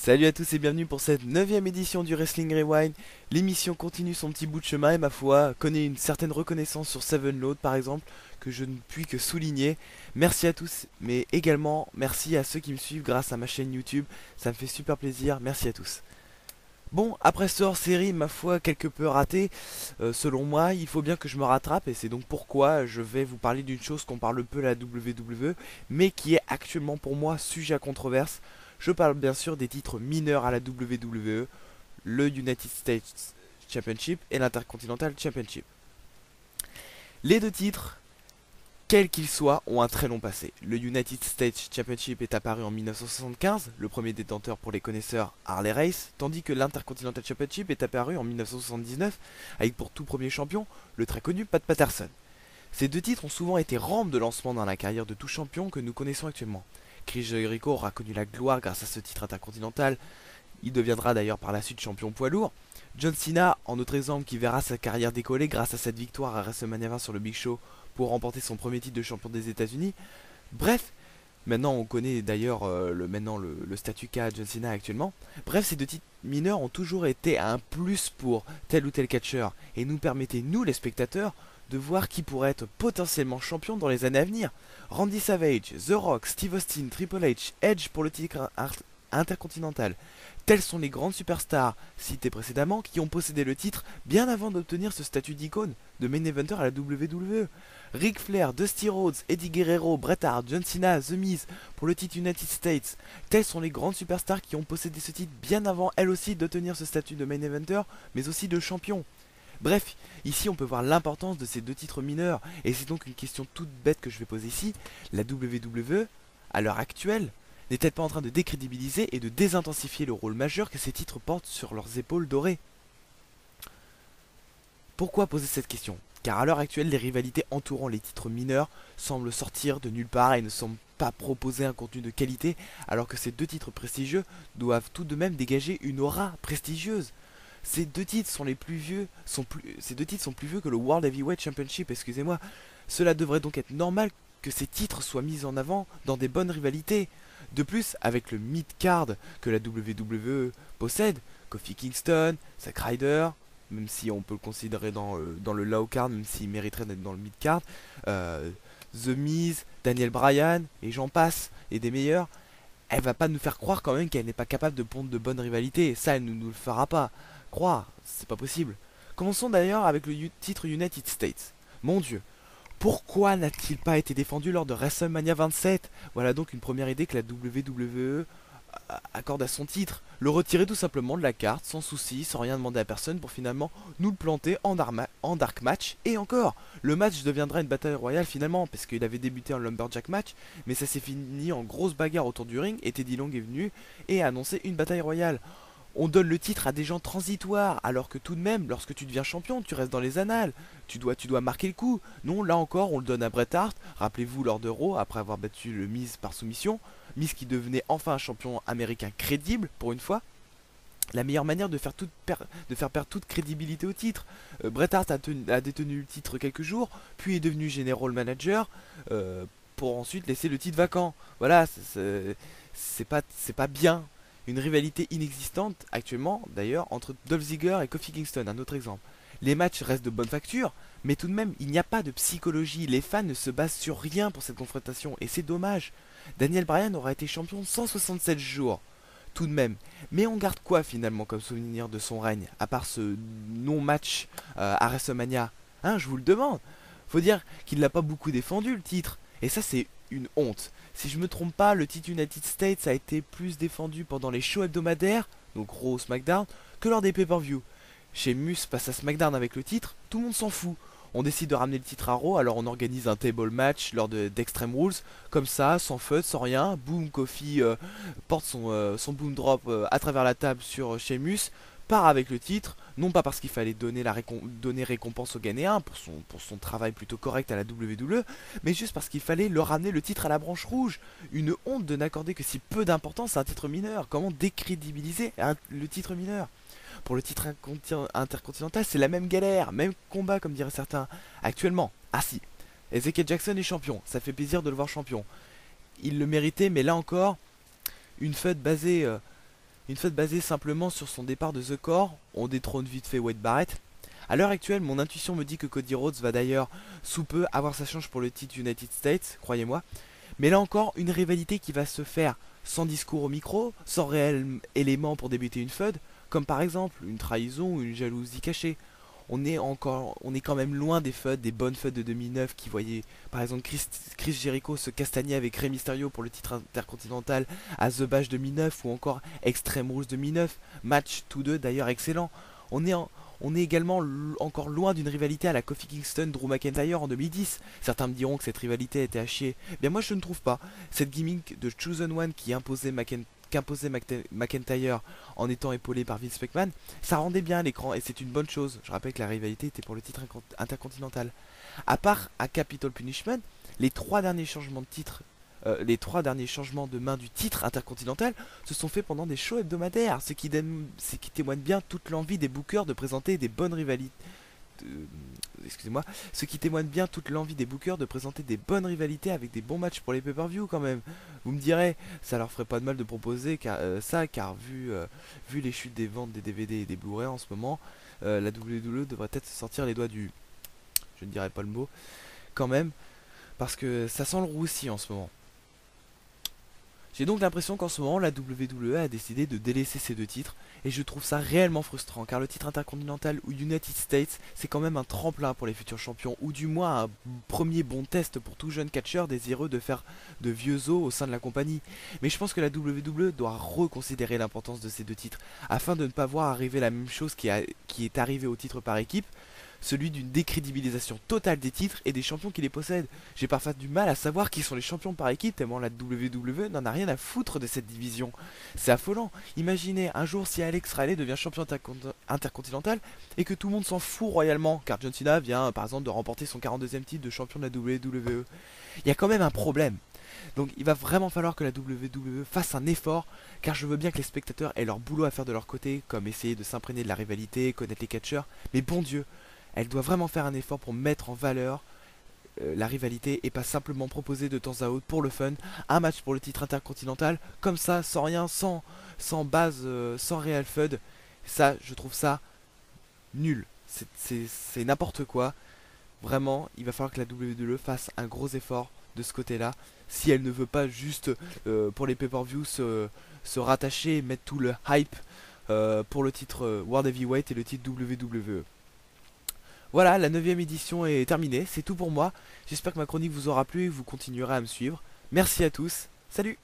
Salut à tous et bienvenue pour cette 9ème édition du Wrestling Rewind. L'émission continue son petit bout de chemin et ma foi connaît une certaine reconnaissance sur Seven Load par exemple que je ne puis que souligner. Merci à tous mais également merci à ceux qui me suivent grâce à ma chaîne YouTube. Ça me fait super plaisir, merci à tous. Bon, après ce hors-série, ma foi, quelque peu raté, selon moi, il faut bien que je me rattrape et c'est donc pourquoi je vais vous parler d'une chose qu'on parle peu à la WWE, mais qui est actuellement pour moi sujet à controverse. Je parle bien sûr des titres mineurs à la WWE, le United States Championship et l'Intercontinental Championship. Les deux titres, quels qu'ils soient, ont un très long passé. Le United States Championship est apparu en 1975, le premier détenteur pour les connaisseurs Harley Race, tandis que l'Intercontinental Championship est apparu en 1979, avec pour tout premier champion le très connu Pat Patterson. Ces deux titres ont souvent été rampes de lancement dans la carrière de tout champion que nous connaissons actuellement. Chris Jericho aura connu la gloire grâce à ce titre intercontinental, il deviendra d'ailleurs par la suite champion poids lourd. John Cena, en autre exemple, qui verra sa carrière décoller grâce à cette victoire à WrestleMania 20 sur le Big Show pour remporter son premier titre de champion des États-Unis. Bref, maintenant on connaît d'ailleurs le statut qu'a John Cena actuellement. Bref, ces deux titres mineurs ont toujours été un plus pour tel ou tel catcheur et nous permettaient, nous les spectateurs, de voir qui pourrait être potentiellement champion dans les années à venir. Randy Savage, The Rock, Steve Austin, Triple H, Edge pour le titre intercontinental. Telles sont les grandes superstars citées précédemment qui ont possédé le titre bien avant d'obtenir ce statut d'icône de main eventer à la WWE. Ric Flair, Dusty Rhodes, Eddie Guerrero, Bret Hart, John Cena, The Miz pour le titre United States. Telles sont les grandes superstars qui ont possédé ce titre bien avant elles aussi d'obtenir ce statut de main eventer mais aussi de champion. Bref, ici on peut voir l'importance de ces deux titres mineurs et c'est donc une question toute bête que je vais poser ici. La WWE, à l'heure actuelle, n'est-elle pas en train de décrédibiliser et de désintensifier le rôle majeur que ces titres portent sur leurs épaules dorées? Pourquoi poser cette question? Car à l'heure actuelle, les rivalités entourant les titres mineurs semblent sortir de nulle part et ne semblent pas proposer un contenu de qualité, alors que ces deux titres prestigieux doivent tout de même dégager une aura prestigieuse. Ces deux titres sont les plus vieux, ces deux titres sont plus vieux que le World Heavyweight Championship, excusez-moi. Cela devrait donc être normal que ces titres soient mis en avant dans des bonnes rivalités. De plus, avec le mid-card que la WWE possède, Kofi Kingston, Zack Ryder, même si on peut le considérer dans le low card, même s'il mériterait d'être dans le mid-card, The Miz, Daniel Bryan, et j'en passe, et des meilleurs, elle va pas nous faire croire quand même qu'elle n'est pas capable de pondre de bonnes rivalités, et ça elle ne nous le fera pas croire, c'est pas possible. Commençons d'ailleurs avec le titre United States. Mon dieu, pourquoi n'a-t-il pas été défendu lors de WrestleMania 27? Voilà donc une première idée que la WWE accorde à son titre. Le retirer tout simplement de la carte, sans souci, sans rien demander à personne pour finalement nous le planter en dark match. Et encore, le match deviendra une bataille royale finalement, parce qu'il avait débuté en lumberjack match, mais ça s'est fini en grosse bagarre autour du ring, et Teddy Long est venu et a annoncé une bataille royale. On donne le titre à des gens transitoires, alors que tout de même, lorsque tu deviens champion, tu restes dans les annales. Tu dois marquer le coup. Non, là encore, on le donne à Bret Hart. Rappelez-vous lors de Raw, après avoir battu le Miz par soumission. Miz qui devenait enfin un champion américain crédible, pour une fois. La meilleure manière de faire perdre toute crédibilité au titre. Bret Hart a détenu le titre quelques jours, puis est devenu general manager, pour ensuite laisser le titre vacant. Voilà, c'est pas bien. Une rivalité inexistante actuellement d'ailleurs entre Dolph Ziggler et Kofi Kingston, un autre exemple. Les matchs restent de bonne facture, mais tout de même il n'y a pas de psychologie, les fans ne se basent sur rien pour cette confrontation et c'est dommage. Daniel Bryan aura été champion 167 jours, tout de même. Mais on garde quoi finalement comme souvenir de son règne, à part ce non-match à WrestleMania? Hein, je vous le demande. Faut dire qu'il n'a pas beaucoup défendu le titre, et ça c'est une honte. Si je me trompe pas, le titre United States a été plus défendu pendant les shows hebdomadaires, donc Raw, SmackDown, que lors des pay-per-view. Sheamus passe à SmackDown avec le titre, tout le monde s'en fout. On décide de ramener le titre à Raw, alors on organise un table match lors d'Extreme Rules, comme ça, sans feu, sans rien. Boom, Kofi porte son boom drop à travers la table sur Sheamus, part avec le titre, non pas parce qu'il fallait donner récompense au Ghanéen pour son travail plutôt correct à la WWE, mais juste parce qu'il fallait leur ramener le titre à la branche rouge. Une honte de n'accorder que si peu d'importance à un titre mineur. Comment décrédibiliser le titre mineur? Pour le titre intercontinental, c'est la même galère, même combat comme diraient certains. Actuellement, ah si, Ezekiel Jackson est champion, ça fait plaisir de le voir champion. Il le méritait, mais là encore, une feud basée Une feud basée simplement sur son départ de The Core, on détrône vite fait Wade Barrett. À l'heure actuelle, mon intuition me dit que Cody Rhodes va d'ailleurs sous peu avoir sa chance pour le titre United States, croyez-moi. Mais là encore, une rivalité qui va se faire sans discours au micro, sans réel élément pour débuter une feud, comme par exemple une trahison ou une jalousie cachée. On est quand même loin des feuds, des bonnes feuds de 2009 qui voyaient par exemple Chris Jericho se castagner avec Rey Mysterio pour le titre intercontinental à The Bash 2009 ou encore Extreme Rules 2009, match tous deux d'ailleurs excellent. On est, on est également encore loin d'une rivalité à la Kofi Kingston-Drew McIntyre en 2010. Certains me diront que cette rivalité était à chier. Bien moi je ne trouve pas. Cette gimmick de Chosen One qui imposait McIntyre en étant épaulé par Vince McMahon, ça rendait bien à l'écran et c'est une bonne chose. Je rappelle que la rivalité était pour le titre intercontinental. À part à Capital Punishment, les trois derniers changements de titre, les trois derniers changements de main du titre intercontinental se sont faits pendant des shows hebdomadaires, ce qui témoigne bien toute l'envie des bookers de présenter des bonnes rivalités. Excusez-moi, ce qui témoigne bien toute l'envie des bookers de présenter des bonnes rivalités avec des bons matchs pour les pay-per-view quand même. Vous me direz, ça leur ferait pas de mal de proposer car vu les chutes des ventes des DVD et des Blu-ray en ce moment, la WWE devrait peut-être se sortir les doigts du... Je ne dirais pas le mot, quand même, parce que ça sent le roussi en ce moment. J'ai donc l'impression qu'en ce moment la WWE a décidé de délaisser ces deux titres et je trouve ça réellement frustrant car le titre intercontinental ou United States c'est quand même un tremplin pour les futurs champions ou du moins un premier bon test pour tout jeune catcheur désireux de faire de vieux os au sein de la compagnie. Mais je pense que la WWE doit reconsidérer l'importance de ces deux titres afin de ne pas voir arriver la même chose qui est arrivée au titre par équipe, celui d'une décrédibilisation totale des titres et des champions qui les possèdent. J'ai parfois du mal à savoir qui sont les champions par équipe tellement la WWE n'en a rien à foutre de cette division. C'est affolant. Imaginez un jour si Alex Riley devient champion intercontinental et que tout le monde s'en fout royalement car John Cena vient par exemple de remporter son 42e titre de champion de la WWE. Il y a quand même un problème. Donc il va vraiment falloir que la WWE fasse un effort car je veux bien que les spectateurs aient leur boulot à faire de leur côté comme essayer de s'imprégner de la rivalité, connaître les catcheurs, mais bon Dieu, elle doit vraiment faire un effort pour mettre en valeur la rivalité et pas simplement proposer de temps à autre pour le fun un match pour le titre intercontinental comme ça, sans rien, sans base, sans réel FUD. Ça, je trouve ça nul. C'est n'importe quoi. Vraiment, il va falloir que la WWE fasse un gros effort de ce côté-là si elle ne veut pas juste pour les pay-per-view se rattacher et mettre tout le hype pour le titre World Heavyweight et le titre WWE. Voilà, la 9ème édition est terminée, c'est tout pour moi. J'espère que ma chronique vous aura plu et que vous continuerez à me suivre. Merci à tous, salut!